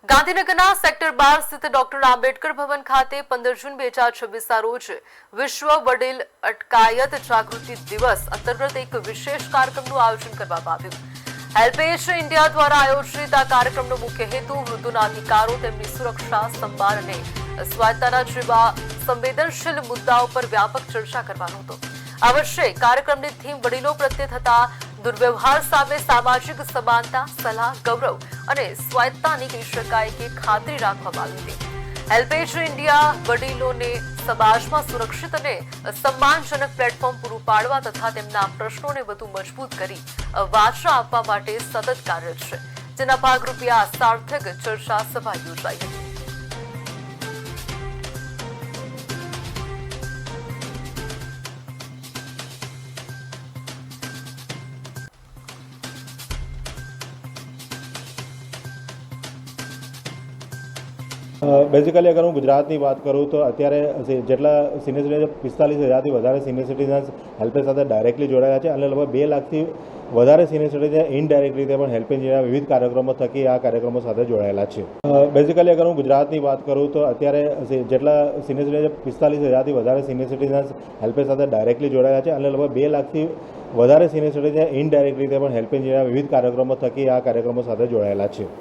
ગાંધીનગરના સેક્ટર 12 સ્થિત ડોક્ટર આંબેડકર ભવન ખાતે 15 જૂન 2026ના રોજ વિશ્વ વડીલ અટકાયત જાગૃતિ દિવસ અંતર્ગત એક વિશેષ કાર્યક્રમનું આયોજન કરવામાં આવ્યું। હેલ્પેજ ઇન્ડિયા દ્વારા આયોજિત આ કાર્યક્રમનો મુખ્ય હેતુ મૃત્યુના અધિકારો, તેમની સુરક્ષા, સંભાળ અને સ્વાયત્તતા જેવા સંવેદનશીલ મુદ્દાઓ પર વ્યાપક ચર્ચા કરવાનો હતો। આ વર્ષે કાર્યક્રમની થીમ વડીલો પ્રત્યે થતા દુર્વ્યવહાર સામે સામાજિક સમાનતા, સલાહ, ગૌરવ અને સ્વાયત્તતાની કહી શકાય કે ખાતરી રાખવામાં આવી હતી। હેલ્પેજ ઇન્ડિયા વડીલોને સમાજમાં સુરક્ષિત અને સન્માનજનક પ્લેટફોર્મ પૂરું પાડવા તથા તેમના પ્રશ્નોને વધુ મજબૂત કરી વાચા આપવા માટે સતત કાર્યરત છે, જેના ભાગરૂપે આ સાર્થક ચર્ચા સભા યોજાઈ હતી। બેઝિકલી અગર હું ગુજરાતની વાત કરું તો અત્યારે જેટલા સિનિયર સિટીઝન 45,000થી વધારે સિનિયર સિટીઝન્સ હેલ્પેજ સાથે ડાયરેક્ટલી જોડાયા છે અને લગભગ 2 લાખથી વધારે સિનિયર સિટીઝન ઇનડાયરેક્ટલી રીતે પણ હેલ્પેજ જેવા વિવિધ કાર્યક્રમો થકી આ કાર્યક્રમો સાથે જોડાયેલા છે। બેઝિકલી અગર હું ગુજરાતની વાત કરું તો અત્યારે જેટલા સિનિયર સિટીઝન 45,000થી વધારે સિનિયર સિટીઝન્સ હેલ્પેજ સાથે ડાયરેક્ટલી જોડાયા છે અને લગભગ 2 લાખથી વધારે સિનિયર સિટીઝન ઇનડાયરેક્ટલી રીતે પણ હેલ્પેજ જેવા વિવિધ કાર્યક્રમો થકી આ કાર્યક્રમો સાથે જોડાયેલા છે।